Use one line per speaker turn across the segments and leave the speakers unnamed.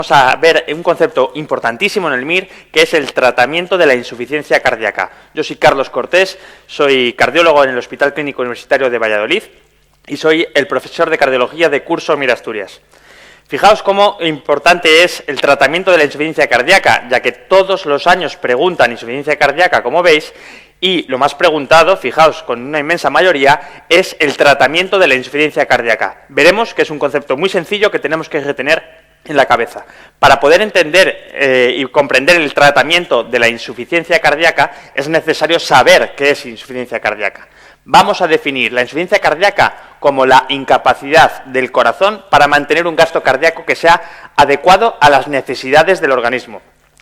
Vamos a ver un concepto importantísimo en el MIR, que es el tratamiento de la insuficiencia cardíaca. Yo soy Carlos Cortés, soy cardiólogo en el Hospital Clínico Universitario de Valladolid y soy el profesor de cardiología de curso MIR Asturias. Fijaos cómo importante es el tratamiento de la insuficiencia cardíaca, ya que todos los años preguntan insuficiencia cardíaca, como veis, y lo más preguntado, fijaos, con una inmensa mayoría, es el tratamiento de la insuficiencia cardíaca. Veremos que es un concepto muy sencillo que tenemos que retener en la cabeza. Para poder entender y comprender el tratamiento de la insuficiencia cardíaca, es necesario saber qué es insuficiencia cardíaca. Vamos a definir la insuficiencia cardíaca como la incapacidad del corazón para mantener un gasto cardíaco que sea adecuado a las necesidades del organismo.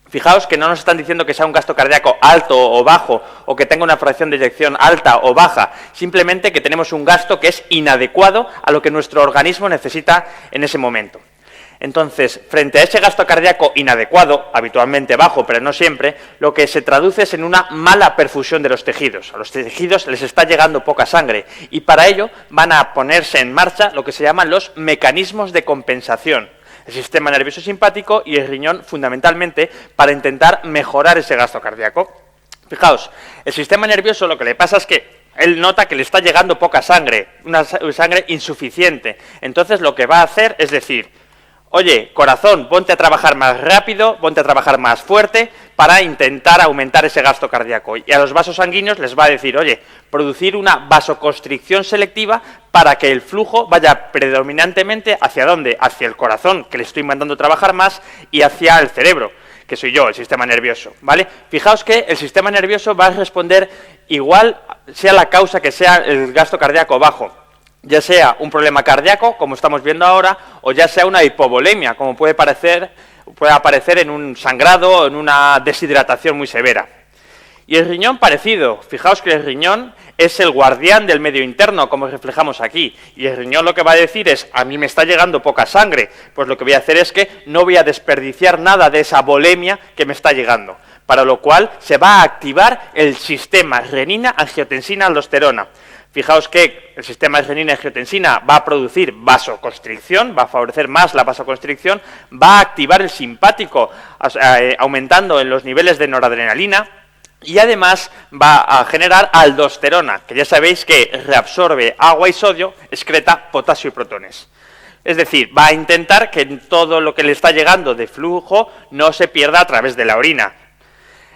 Fijaos que no nos están diciendo que sea un gasto cardíaco alto o bajo, o que tenga una fracción de eyección alta o baja, simplemente que tenemos un gasto que es inadecuado a lo que nuestro organismo necesita en ese momento. Entonces, frente a ese gasto cardíaco inadecuado, habitualmente bajo, pero no siempre, lo que se traduce es en una mala perfusión de los tejidos. A los tejidos les está llegando poca sangre y para ello van a ponerse en marcha lo que se llaman los mecanismos de compensación. El sistema nervioso simpático y el riñón, fundamentalmente, para intentar mejorar ese gasto cardíaco. Fijaos, el sistema nervioso lo que le pasa es que él nota que le está llegando poca sangre, una sangre insuficiente. Entonces lo que va a hacer es decir: oye, corazón, ponte a trabajar más rápido, ponte a trabajar más fuerte para intentar aumentar ese gasto cardíaco. Y a los vasos sanguíneos les va a decir: oye, producir una vasoconstricción selectiva para que el flujo vaya predominantemente ¿hacia dónde? Hacia el corazón, que le estoy mandando trabajar más, y hacia el cerebro, que soy yo, el sistema nervioso, ¿vale? Fijaos que el sistema nervioso va a responder igual, sea la causa que sea el gasto cardíaco bajo, ya sea un problema cardíaco, como estamos viendo ahora, o ya sea una hipovolemia, como puede aparecer en un sangrado o en una deshidratación muy severa. Y el riñón parecido. Fijaos que el riñón es el guardián del medio interno, como reflejamos aquí. Y el riñón lo que va a decir es: a mí me está llegando poca sangre, pues lo que voy a hacer es que no voy a desperdiciar nada de esa volemia que me está llegando. Para lo cual se va a activar el sistema renina-angiotensina-aldosterona. Fijaos que el sistema de renina-angiotensina va a producir vasoconstricción, va a favorecer más la vasoconstricción, va a activar el simpático, aumentando en los niveles de noradrenalina, y además va a generar aldosterona, que ya sabéis que reabsorbe agua y sodio, excreta potasio y protones. Es decir, va a intentar que todo lo que le está llegando de flujo no se pierda a través de la orina.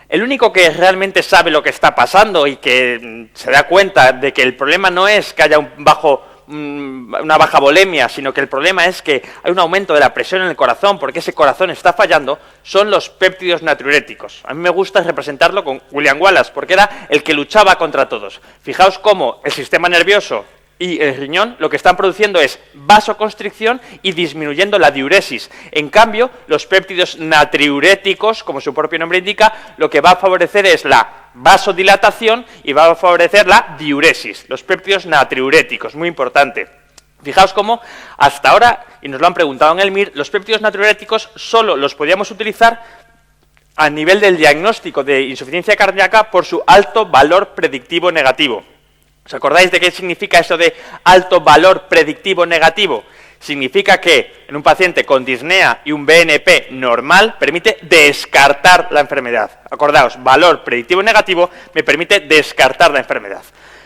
El único que realmente sabe lo que está pasando y que se da cuenta de que el problema no es que haya una baja volemia, sino que el problema es que hay un aumento de la presión en el corazón porque ese corazón está fallando, son los péptidos natriuréticos. A mí me gusta representarlo con William Wallace porque era el que luchaba contra todos. Fijaos cómo el sistema nervioso y el riñón lo que están produciendo es vasoconstricción y disminuyendo la diuresis. En cambio, los péptidos natriuréticos, como su propio nombre indica, lo que va a favorecer es la vasodilatación y va a favorecer la diuresis. Los péptidos natriuréticos, muy importante. Fijaos cómo hasta ahora, y nos lo han preguntado en el MIR, los péptidos natriuréticos solo los podíamos utilizar a nivel del diagnóstico de insuficiencia cardíaca por su alto valor predictivo negativo. ¿Os acordáis de qué significa eso de alto valor predictivo negativo? Significa que en un paciente con disnea y un BNP normal permite descartar la enfermedad. Acordaos, valor predictivo negativo me permite descartar la enfermedad.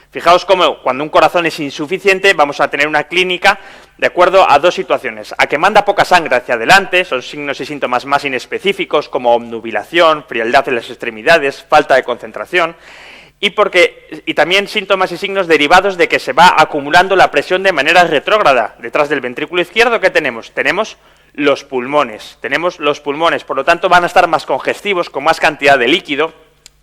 Fijaos cómo cuando un corazón es insuficiente vamos a tener una clínica de acuerdo a dos situaciones: a que manda poca sangre hacia adelante, son signos y síntomas más inespecíficos como obnubilación, frialdad en las extremidades, falta de concentración, y también síntomas y signos derivados de que se va acumulando la presión de manera retrógrada. Detrás del ventrículo izquierdo, ¿qué tenemos? Tenemos los pulmones, por lo tanto van a estar más congestivos, con más cantidad de líquido,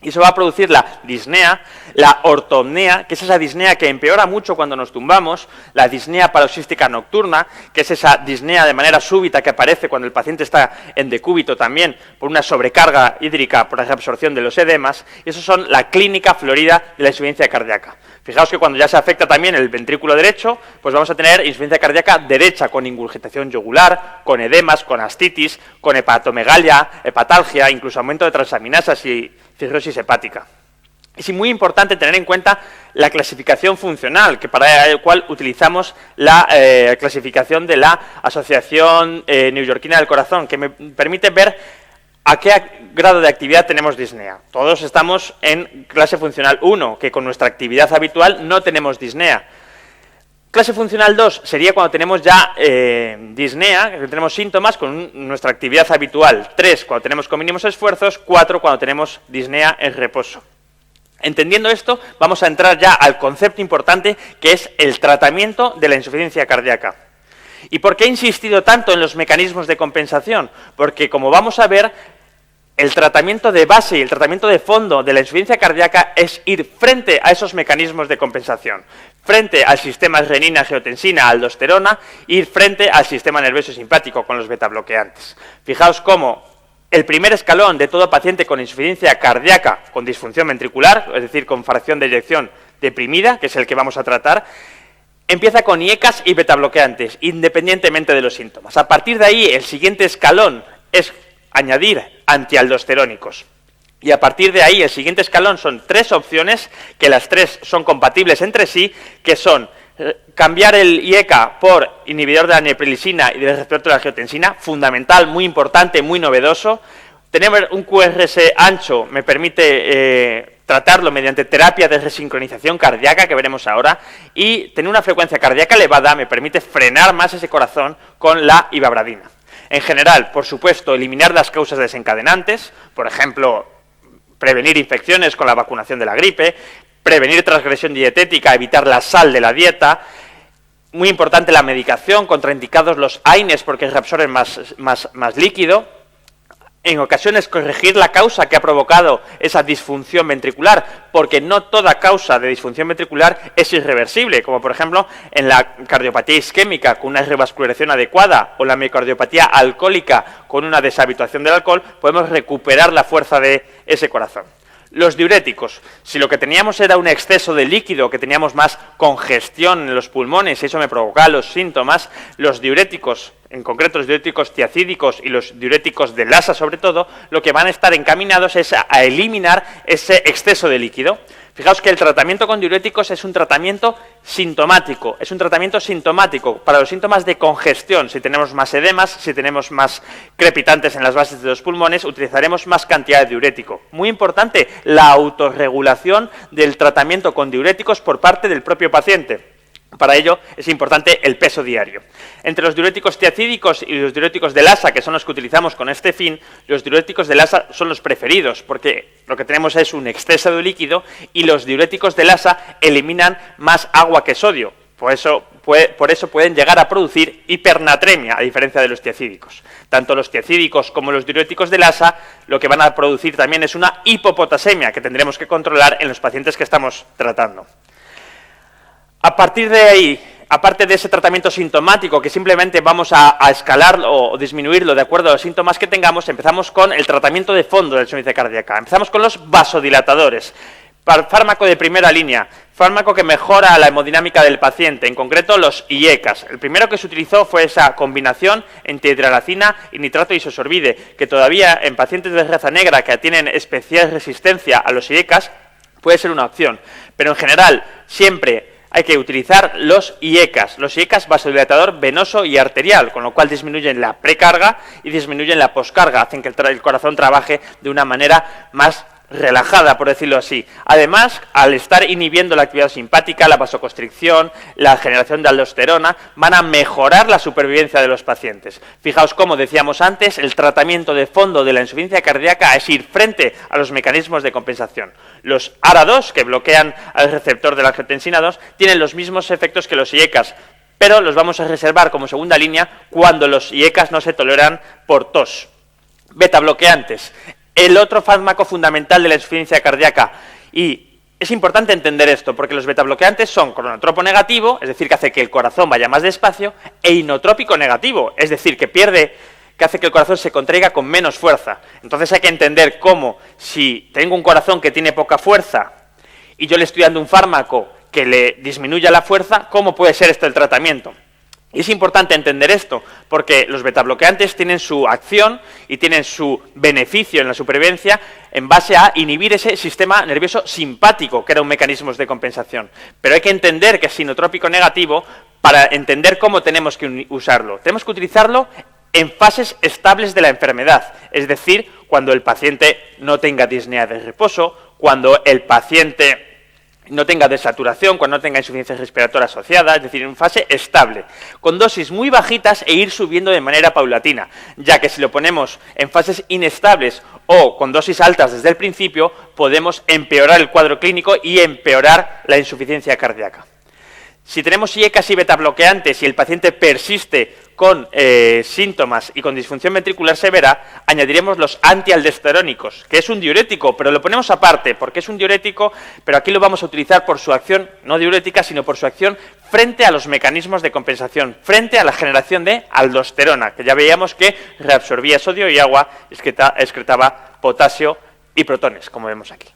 y eso va a producir la disnea, la ortopnea, que es esa disnea que empeora mucho cuando nos tumbamos, la disnea paroxística nocturna, que es esa disnea de manera súbita que aparece cuando el paciente está en decúbito también, por una sobrecarga hídrica, por la reabsorción de los edemas, y eso son la clínica florida de la insuficiencia cardíaca. Fijaos que cuando ya se afecta también el ventrículo derecho, pues vamos a tener insuficiencia cardíaca derecha con ingurgitación yugular, con edemas, con astitis, con hepatomegalia, hepatalgia, incluso aumento de transaminasas y cirrosis hepática. Es muy importante tener en cuenta la clasificación funcional, que para el cual utilizamos la clasificación de la Asociación Neoyorquina del Corazón, que me permite ver a qué grado de actividad tenemos disnea. Todos estamos en clase funcional 1, que con nuestra actividad habitual no tenemos disnea. Clase funcional 2 sería cuando tenemos ya disnea, que tenemos síntomas con nuestra actividad habitual. 3, cuando tenemos con mínimos esfuerzos. 4, cuando tenemos disnea en reposo. Entendiendo esto, vamos a entrar ya al concepto importante, que es el tratamiento de la insuficiencia cardíaca. ¿Y por qué he insistido tanto en los mecanismos de compensación? Porque, como vamos a ver, el tratamiento de base y el tratamiento de fondo de la insuficiencia cardíaca es ir frente a esos mecanismos de compensación, frente al sistema renina-angiotensina, aldosterona, ir frente al sistema nervioso simpático con los betabloqueantes. Fijaos cómo el primer escalón de todo paciente con insuficiencia cardíaca con disfunción ventricular, es decir, con fracción de eyección deprimida, que es el que vamos a tratar, empieza con IECAS y betabloqueantes, independientemente de los síntomas. A partir de ahí, el siguiente escalón es añadir antialdosterónicos. Y a partir de ahí, el siguiente escalón son 3 opciones, que las 3 son compatibles entre sí, que son cambiar el IECA por inhibidor de la neprilisina y del receptor de la angiotensina, fundamental, muy importante, muy novedoso. Tener un QRS ancho me permite tratarlo mediante terapia de resincronización cardíaca, que veremos ahora, y tener una frecuencia cardíaca elevada me permite frenar más ese corazón con la ivabradina. En general, por supuesto, eliminar las causas desencadenantes, por ejemplo, prevenir infecciones con la vacunación de la gripe, prevenir transgresión dietética, evitar la sal de la dieta. Muy importante la medicación, contraindicados los AINES porque reabsorben más líquido. En ocasiones corregir la causa que ha provocado esa disfunción ventricular, porque no toda causa de disfunción ventricular es irreversible, como por ejemplo en la cardiopatía isquémica con una revascularización adecuada o la miocardiopatía alcohólica con una deshabituación del alcohol, podemos recuperar la fuerza de ese corazón. Los diuréticos, si lo que teníamos era un exceso de líquido, que teníamos más congestión en los pulmones y eso me provocaba los síntomas, los diuréticos, en concreto los diuréticos tiacídicos y los diuréticos de Lassa sobre todo, lo que van a estar encaminados es a eliminar ese exceso de líquido. Fijaos que el tratamiento con diuréticos es un tratamiento sintomático, para los síntomas de congestión. Si tenemos más edemas, si tenemos más crepitantes en las bases de los pulmones, utilizaremos más cantidad de diurético. Muy importante, la autorregulación del tratamiento con diuréticos por parte del propio paciente. Para ello es importante el peso diario. Entre los diuréticos tiacídicos y los diuréticos de Lassa, que son los que utilizamos con este fin, los diuréticos de Lassa son los preferidos, porque lo que tenemos es un exceso de líquido y los diuréticos de Lassa eliminan más agua que sodio. Por eso pueden llegar a producir hipernatremia, a diferencia de los tiacídicos. Tanto los tiacídicos como los diuréticos de Lassa lo que van a producir también es una hipopotasemia, que tendremos que controlar en los pacientes que estamos tratando. A partir de ahí, aparte de ese tratamiento sintomático, que simplemente vamos a escalarlo o disminuirlo de acuerdo a los síntomas que tengamos, empezamos con el tratamiento de fondo de la insuficiencia cardíaca. Empezamos con los vasodilatadores. Fármaco de primera línea, fármaco que mejora la hemodinámica del paciente, en concreto los IECAS. El primero que se utilizó fue esa combinación entre hidralacina y nitrato isosorbide, que todavía en pacientes de raza negra que tienen especial resistencia a los IECAS puede ser una opción. Pero en general, siempre hay que utilizar los IECAS vasodilatador venoso y arterial, con lo cual disminuyen la precarga y disminuyen la poscarga, hacen que el corazón trabaje de una manera más relajada, por decirlo así. Además, al estar inhibiendo la actividad simpática, la vasoconstricción, la generación de aldosterona, van a mejorar la supervivencia de los pacientes. Fijaos cómo decíamos antes, el tratamiento de fondo de la insuficiencia cardíaca es ir frente a los mecanismos de compensación. Los ARA2, que bloquean al receptor de la angiotensina 2, tienen los mismos efectos que los IECAS, pero los vamos a reservar como segunda línea cuando los IECAS no se toleran por tos. Betabloqueantes. El otro fármaco fundamental de la insuficiencia cardíaca, y es importante entender esto, porque los betabloqueantes son cronotropo negativo, es decir, que hace que el corazón vaya más despacio, e inotrópico negativo, es decir, que hace que el corazón se contraiga con menos fuerza. Entonces hay que entender cómo, si tengo un corazón que tiene poca fuerza, y yo le estoy dando un fármaco que le disminuya la fuerza, ¿cómo puede ser esto el tratamiento? Y es importante entender esto, porque los betabloqueantes tienen su acción y tienen su beneficio en la supervivencia en base a inhibir ese sistema nervioso simpático, que era un mecanismo de compensación. Pero hay que entender que es sinotrópico negativo para entender cómo tenemos que usarlo. Tenemos que utilizarlo en fases estables de la enfermedad, es decir, cuando el paciente no tenga disnea de reposo, cuando el paciente no tenga desaturación, cuando no tenga insuficiencia respiratoria asociada, es decir, en fase estable, con dosis muy bajitas e ir subiendo de manera paulatina, ya que si lo ponemos en fases inestables o con dosis altas desde el principio, podemos empeorar el cuadro clínico y empeorar la insuficiencia cardíaca. Si tenemos IECAS y betabloqueantes y el paciente persiste con síntomas y con disfunción ventricular severa, añadiremos los antialdosterónicos, que es un diurético, pero lo ponemos aparte, porque es un diurético, pero aquí lo vamos a utilizar por su acción, no diurética, sino por su acción frente a los mecanismos de compensación, frente a la generación de aldosterona, que ya veíamos que reabsorbía sodio y agua, excretaba potasio y protones, como vemos aquí.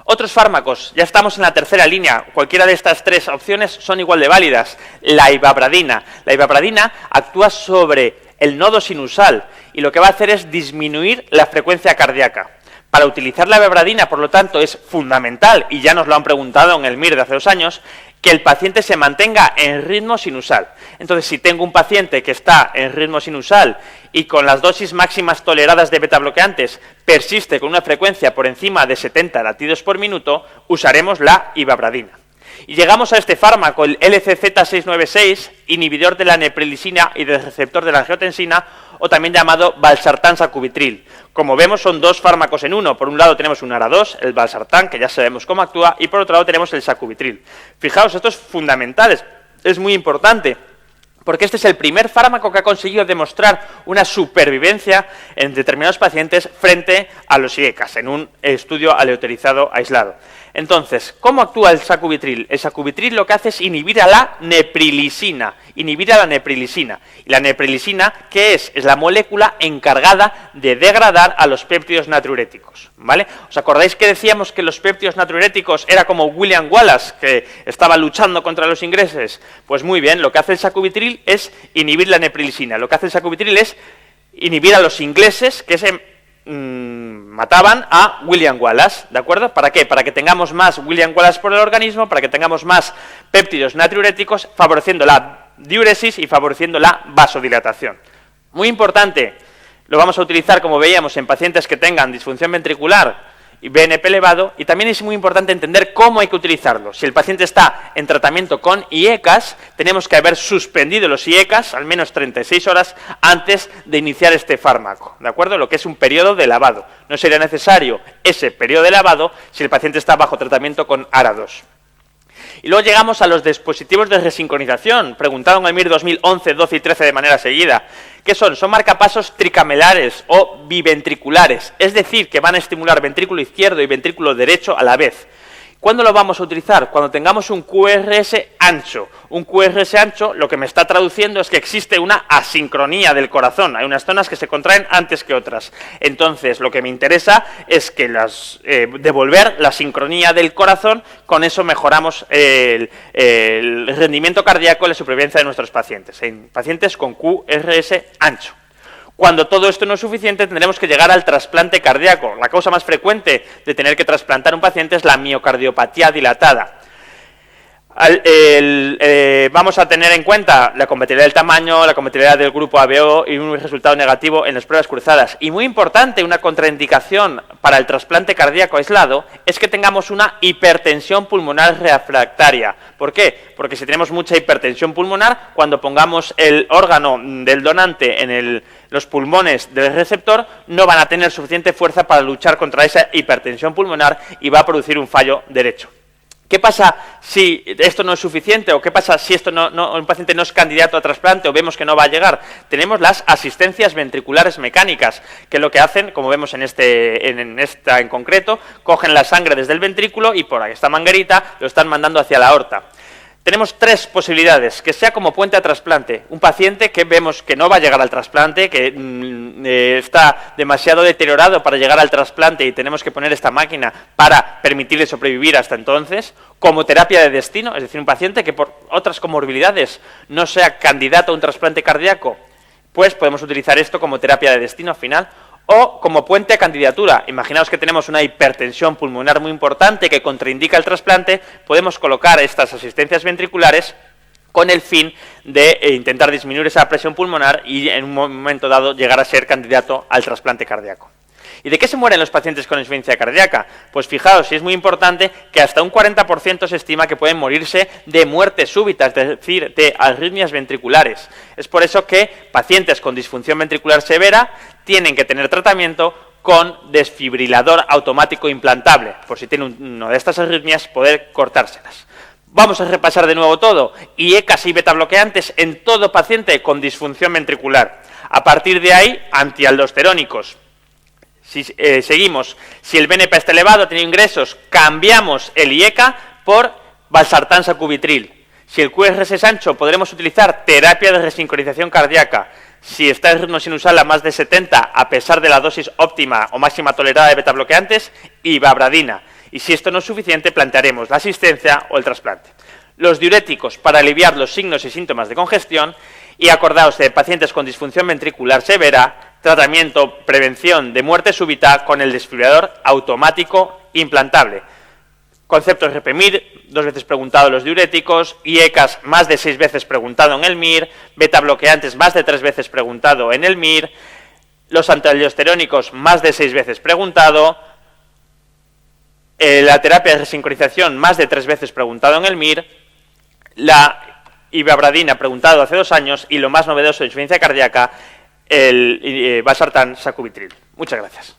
Otros fármacos, ya estamos en la tercera línea, cualquiera de estas tres opciones son igual de válidas. La ivabradina. La ivabradina actúa sobre el nodo sinusal y lo que va a hacer es disminuir la frecuencia cardíaca. Para utilizar la ivabradina, por lo tanto, es fundamental, y ya nos lo han preguntado en el MIR de hace 2 años, que el paciente se mantenga en ritmo sinusal. Entonces, si tengo un paciente que está en ritmo sinusal y con las dosis máximas toleradas de betabloqueantes persiste con una frecuencia por encima de 70 latidos por minuto, usaremos la ivabradina. Y llegamos a este fármaco, el LCZ696, inhibidor de la neprilisina y del receptor de la angiotensina, o también llamado valsartán-sacubitril. Como vemos, son 2 fármacos en uno. Por un lado tenemos un ARA2, el valsartán, que ya sabemos cómo actúa, y por otro lado tenemos el sacubitril. Fijaos, esto es fundamental, es muy importante, porque este es el primer fármaco que ha conseguido demostrar una supervivencia en determinados pacientes frente a los IECAS, en un estudio aleatorizado aislado. Entonces, ¿cómo actúa el sacubitril? El sacubitril lo que hace es inhibir a la neprilisina. Y la neprilisina, ¿qué es? Es la molécula encargada de degradar a los péptidos natriuréticos, ¿vale? ¿Os acordáis que decíamos que los péptidos natriuréticos era como William Wallace, que estaba luchando contra los ingleses? Pues muy bien, lo que hace el sacubitril es inhibir la neprilisina. Lo que hace el sacubitril es inhibir a los ingleses que se mataban a William Wallace, ¿de acuerdo? ¿Para qué? Para que tengamos más William Wallace por el organismo, para que tengamos más péptidos natriuréticos, favoreciendo la diuresis y favoreciendo la vasodilatación. Muy importante, lo vamos a utilizar, como veíamos, en pacientes que tengan disfunción ventricular y BNP elevado, y también es muy importante entender cómo hay que utilizarlo. Si el paciente está en tratamiento con IECAS, tenemos que haber suspendido los IECAS al menos 36 horas antes de iniciar este fármaco, ¿de acuerdo? Lo que es un periodo de lavado. No sería necesario ese periodo de lavado si el paciente está bajo tratamiento con ARA2. Y luego llegamos a los dispositivos de resincronización, preguntado en el MIR 2011, 12 y 13 de manera seguida. ¿Qué son? Son marcapasos tricamelares o biventriculares, es decir, que van a estimular ventrículo izquierdo y ventrículo derecho a la vez. ¿Cuándo lo vamos a utilizar? Cuando tengamos un QRS ancho. Un QRS ancho lo que me está traduciendo es que existe una asincronía del corazón. Hay unas zonas que se contraen antes que otras. Entonces, lo que me interesa es que devolver la sincronía del corazón. Con eso mejoramos el rendimiento cardíaco y la supervivencia de nuestros pacientes. En pacientes con QRS ancho. Cuando todo esto no es suficiente, tendremos que llegar al trasplante cardíaco. La causa más frecuente de tener que trasplantar un paciente es la miocardiopatía dilatada. Vamos a tener en cuenta la compatibilidad del tamaño, la compatibilidad del grupo ABO y un resultado negativo en las pruebas cruzadas. Y muy importante, una contraindicación para el trasplante cardíaco aislado es que tengamos una hipertensión pulmonar refractaria. ¿Por qué? Porque si tenemos mucha hipertensión pulmonar, cuando pongamos el órgano del donante en los pulmones del receptor, no van a tener suficiente fuerza para luchar contra esa hipertensión pulmonar y va a producir un fallo derecho. ¿Qué pasa si esto no es suficiente o qué pasa si un paciente no es candidato a trasplante o vemos que no va a llegar? Tenemos las asistencias ventriculares mecánicas, que lo que hacen, como vemos en esta en concreto, cogen la sangre desde el ventrículo y por esta manguerita lo están mandando hacia la aorta. Tenemos tres posibilidades, que sea como puente a trasplante. Un paciente que vemos que no va a llegar al trasplante, que está demasiado deteriorado para llegar al trasplante y tenemos que poner esta máquina para permitirle sobrevivir hasta entonces, como terapia de destino, es decir, un paciente que por otras comorbilidades no sea candidato a un trasplante cardíaco, pues podemos utilizar esto como terapia de destino al final, o como puente a candidatura. Imaginaos que tenemos una hipertensión pulmonar muy importante que contraindica el trasplante, podemos colocar estas asistencias ventriculares con el fin de intentar disminuir esa presión pulmonar y en un momento dado llegar a ser candidato al trasplante cardíaco. ¿Y de qué se mueren los pacientes con insuficiencia cardíaca? Pues fijaos, y es muy importante que hasta un 40% se estima que pueden morirse de muerte súbita, es decir, de arritmias ventriculares. Es por eso que pacientes con disfunción ventricular severa tienen que tener tratamiento con desfibrilador automático implantable, por si tienen una de estas arritmias, poder cortárselas. Vamos a repasar de nuevo todo. IECAs y betabloqueantes en todo paciente con disfunción ventricular. A partir de ahí, antialdosterónicos. Si seguimos, si el BNP está elevado, ha tenido ingresos, cambiamos el IECA por valsartán sacubitril. Si el QRS es ancho, podremos utilizar terapia de resincronización cardíaca. Si está el ritmo sinusal a más de 70, a pesar de la dosis óptima o máxima tolerada de betabloqueantes, ibabradina. Y si esto no es suficiente, plantearemos la asistencia o el trasplante. Los diuréticos para aliviar los signos y síntomas de congestión, y acordaos de pacientes con disfunción ventricular severa, tratamiento, prevención de muerte súbita con el desfibrilador automático implantable. Conceptos Repemir, 2 veces preguntado los diuréticos, IECAS más de 6 veces preguntado en el MIR, betabloqueantes más de 3 veces preguntado en el MIR, los antialdosterónicos más de 6 veces preguntado, la terapia de resincronización más de 3 veces preguntado en el MIR, la ibabradina preguntado hace 2 años y lo más novedoso de insuficiencia cardíaca, el valsartán sacubitril. Muchas gracias.